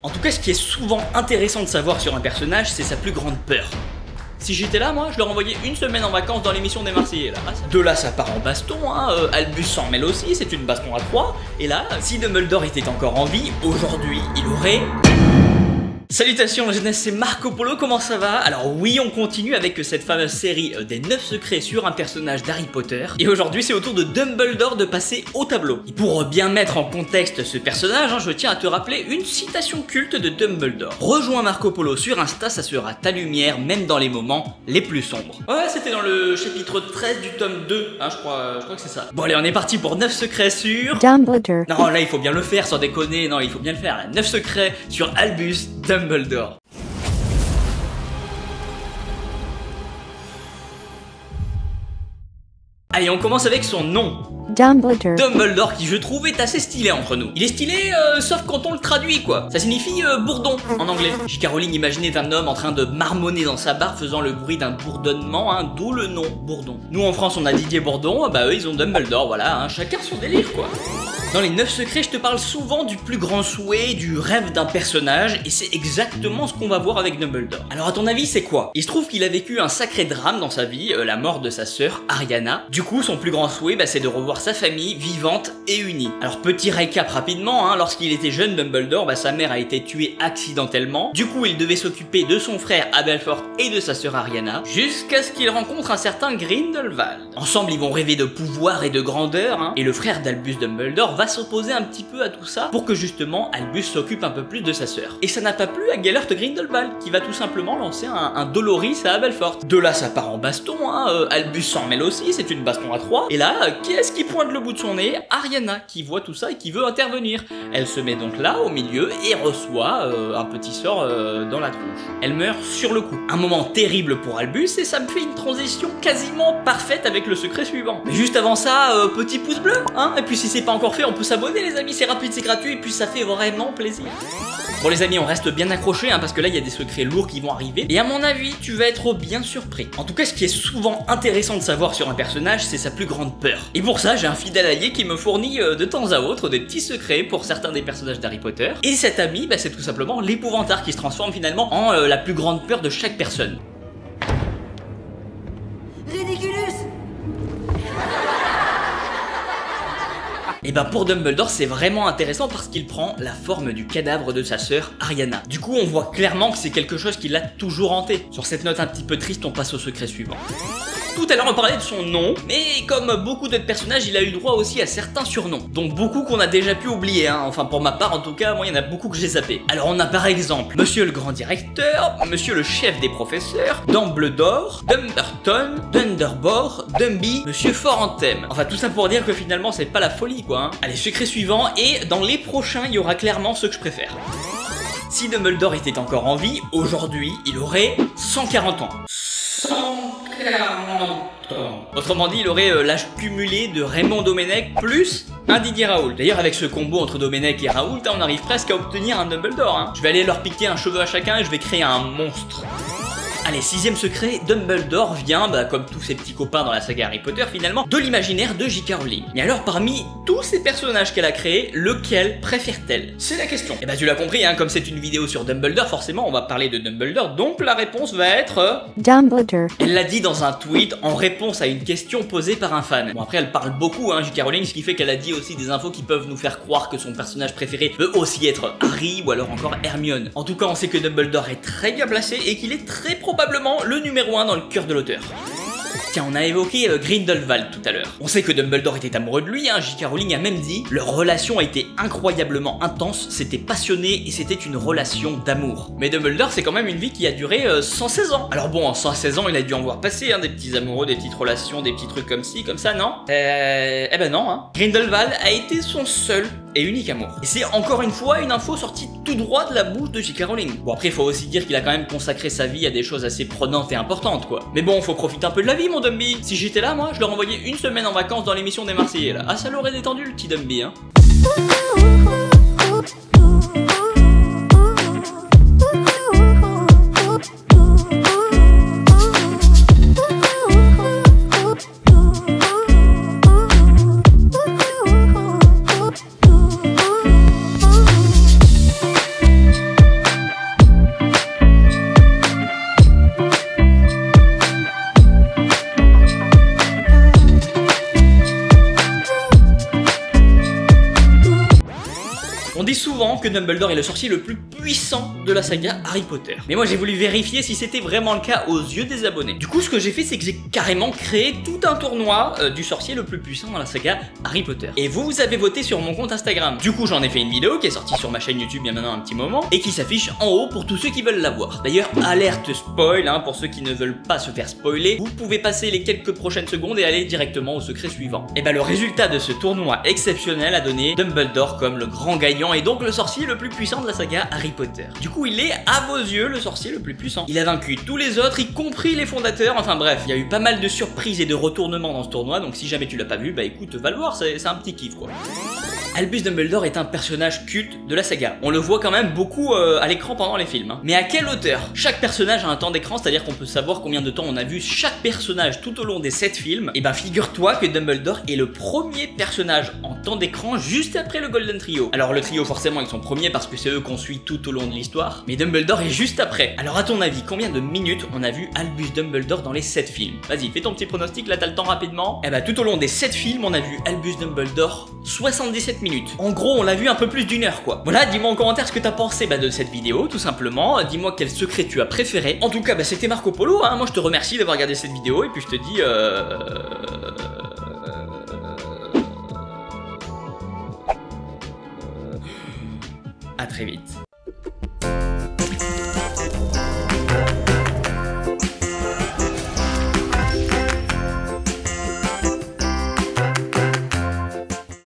En tout cas, ce qui est souvent intéressant de savoir sur un personnage, c'est sa plus grande peur. Si j'étais là, moi, je leur envoyais une semaine en vacances dans l'émission des Marseillais, là. De là, ça part en baston, hein. Albus s'en mêle aussi, c'est une baston à 3. Et là, si Dumbledore était encore en vie, aujourd'hui, il aurait... Salutations jeunesse, c'est Marco Polo, comment ça va? Alors oui, on continue avec cette fameuse série des 9 secrets sur un personnage d'Harry Potter. Et aujourd'hui, c'est au tour de Dumbledore de passer au tableau. Et pour bien mettre en contexte ce personnage, je tiens à te rappeler une citation culte de Dumbledore. Rejoins Marco Polo sur Insta, ça sera ta lumière, même dans les moments les plus sombres. Ouais, c'était dans le chapitre 13 du tome 2, hein, je crois que c'est ça. Bon allez, on est parti pour 9 secrets sur... Dumbledore. Non, là, il faut bien le faire, sans déconner, non, il faut bien le faire, là. 9 secrets sur Albus Dumbledore. Allez, on commence avec son nom. Dumbledore. Dumbledore, qui je trouve est assez stylé entre nous. Il est stylé, sauf quand on le traduit, quoi. Ça signifie bourdon en anglais. J.K. Rowling imaginait un homme en train de marmonner dans sa barre, faisant le bruit d'un bourdonnement, hein, d'où le nom Bourdon. Nous en France, on a Didier Bourdon, bah eux ils ont Dumbledore, voilà, hein, chacun son délire, quoi. Dans les 9 secrets, je te parle souvent du plus grand souhait, du rêve d'un personnage, et c'est exactement ce qu'on va voir avec Dumbledore. Alors à ton avis, c'est quoi? Il se trouve qu'il a vécu un sacré drame dans sa vie, la mort de sa sœur, Ariana. Du coup, son plus grand souhait, c'est de revoir sa famille vivante et unie. Alors petit récap rapidement, hein, lorsqu'il était jeune, Dumbledore, sa mère a été tuée accidentellement. Du coup, il devait s'occuper de son frère Aberforth et de sa sœur Ariana, jusqu'à ce qu'il rencontre un certain Grindelwald. Ensemble, ils vont rêver de pouvoir et de grandeur, hein, et le frère d'Albus Dumbledore va s'opposer un petit peu à tout ça pour que justement Albus s'occupe un peu plus de sa sœur. Et ça n'a pas plu à Gellert Grindelwald qui va tout simplement lancer un Doloris à Aberforth. De là ça part en baston, hein. Albus s'en mêle aussi, c'est une baston à 3. Et là, qui est-ce qui pointe le bout de son nez? Ariana, qui voit tout ça et qui veut intervenir. Elle se met donc là au milieu et reçoit un petit sort dans la tronche. Elle meurt sur le coup. Un moment terrible pour Albus et ça me fait une transition quasiment parfaite avec le secret suivant. Mais juste avant ça, petit pouce bleu, hein. Et puis si c'est pas encore fait, on peut s'abonner les amis, c'est rapide, c'est gratuit et puis ça fait vraiment plaisir. Bon les amis, on reste bien accrochés, hein, parce que là il y a des secrets lourds qui vont arriver et à mon avis tu vas être bien surpris. En tout cas, ce qui est souvent intéressant de savoir sur un personnage, c'est sa plus grande peur. Et pour ça, j'ai un fidèle allié qui me fournit de temps à autre des petits secrets pour certains des personnages d'Harry Potter. Et cet ami, c'est tout simplement l'épouvantard qui se transforme finalement en la plus grande peur de chaque personne. Ridiculus. Et pour Dumbledore, c'est vraiment intéressant parce qu'il prend la forme du cadavre de sa sœur Ariana. Du coup, on voit clairement que c'est quelque chose qui l'a toujours hanté. Sur cette note un petit peu triste, on passe au secret suivant. Tout à l'heure on parlait de son nom, mais comme beaucoup d'autres personnages, il a eu le droit aussi à certains surnoms. Donc beaucoup qu'on a déjà pu oublier, hein. Enfin pour ma part en tout cas, moi il y en a beaucoup que j'ai zappé. Alors on a par exemple Monsieur le grand directeur, Monsieur le chef des professeurs, Dumbledore, Dumberton, Dunderbore, Dumby, Monsieur Forantem. Enfin tout ça pour dire que finalement c'est pas la folie quoi, hein. Allez, secret suivant, et dans les prochains il y aura clairement ceux que je préfère. Si Dumbledore était encore en vie, aujourd'hui il aurait 140 ans. 140 ans. Autrement dit, il aurait l'âge cumulé de Raymond Domenech plus un Didier Raoult. D'ailleurs, avec ce combo entre Domenech et Raoult, on arrive presque à obtenir un Dumbledore, hein. Je vais aller leur piquer un cheveu à chacun et je vais créer un monstre. Allez, 6ème secret, Dumbledore vient, comme tous ses petits copains dans la saga Harry Potter finalement, de l'imaginaire de J.K. Rowling. Et alors, parmi tous ces personnages qu'elle a créés, lequel préfère-t-elle? C'est la question. Et tu l'as compris, hein, comme c'est une vidéo sur Dumbledore, forcément on va parler de Dumbledore, donc la réponse va être... Dumbledore. Elle l'a dit dans un tweet en réponse à une question posée par un fan. Bon après elle parle beaucoup, hein, J.K. Rowling, ce qui fait qu'elle a dit aussi des infos qui peuvent nous faire croire que son personnage préféré peut aussi être Harry ou alors encore Hermione. En tout cas, on sait que Dumbledore est très bien placé et qu'il est très probablement le numéro 1 dans le cœur de l'auteur. Tiens, on a évoqué Grindelwald tout à l'heure. On sait que Dumbledore était amoureux de lui, hein. J.K. Rowling a même dit leur relation a été incroyablement intense, c'était passionné et c'était une relation d'amour. Mais Dumbledore, c'est quand même une vie qui a duré 116 ans. Alors bon, en 116 ans, il a dû en voir passer, hein, des petits amoureux, des petites relations, des petits trucs comme ci, comme ça, non? Eh ben non, hein. Grindelwald a été son seul et unique amour. Et c'est encore une fois une info sortie tout droit de la bouche de J.K. Rowling. Bon après, il faut aussi dire qu'il a quand même consacré sa vie à des choses assez prenantes et importantes, quoi. Mais bon, faut profiter un peu de la vie, mon Dumby. Si j'étais là, moi, je leur envoyais une semaine en vacances dans l'émission des Marseillais, là. Ah, ça l'aurait détendu, le petit Dumby, hein. que Dumbledore est le sorcier le plus puissant de la saga Harry Potter. Mais moi j'ai voulu vérifier si c'était vraiment le cas aux yeux des abonnés. Du coup ce que j'ai fait, c'est que j'ai carrément créé tout un tournoi du sorcier le plus puissant dans la saga Harry Potter. Et vous avez voté sur mon compte Instagram. Du coup j'en ai fait une vidéo qui est sortie sur ma chaîne YouTube il y a maintenant un petit moment et qui s'affiche en haut pour tous ceux qui veulent la voir. D'ailleurs alerte spoil, hein, pour ceux qui ne veulent pas se faire spoiler, vous pouvez passer les quelques prochaines secondes et aller directement au secret suivant. Et bah le résultat de ce tournoi exceptionnel a donné Dumbledore comme le grand gagnant et donc le sorcier le plus puissant de la saga Harry Potter. Du coup il est à vos yeux le sorcier le plus puissant. Il a vaincu tous les autres, y compris les fondateurs, enfin bref, il y a eu pas mal de surprises et de retournements dans ce tournoi, donc si jamais tu l'as pas vu, bah écoute, va le voir, c'est un petit kiff quoi. Albus Dumbledore est un personnage culte de la saga. On le voit quand même beaucoup à l'écran pendant les films. Hein. Mais à quelle hauteur? Chaque personnage a un temps d'écran, c'est-à-dire qu'on peut savoir combien de temps on a vu chaque personnage tout au long des 7 films. Et ben figure-toi que Dumbledore est le premier personnage en temps d'écran juste après le Golden Trio. Alors le trio forcément ils sont premiers parce que c'est eux qu'on suit tout au long de l'histoire. Mais Dumbledore est juste après. Alors à ton avis, combien de minutes on a vu Albus Dumbledore dans les 7 films? Vas-y, fais ton petit pronostic, là t'as le temps rapidement. Et ben tout au long des 7 films, on a vu Albus Dumbledore 77 minutes. En gros, on l'a vu un peu plus d'1 heure quoi. Voilà, dis-moi en commentaire ce que t'as pensé de cette vidéo, tout simplement. Dis-moi quel secret tu as préféré. En tout cas, c'était Marco Polo, hein. Moi je te remercie d'avoir regardé cette vidéo et puis je te dis à très vite.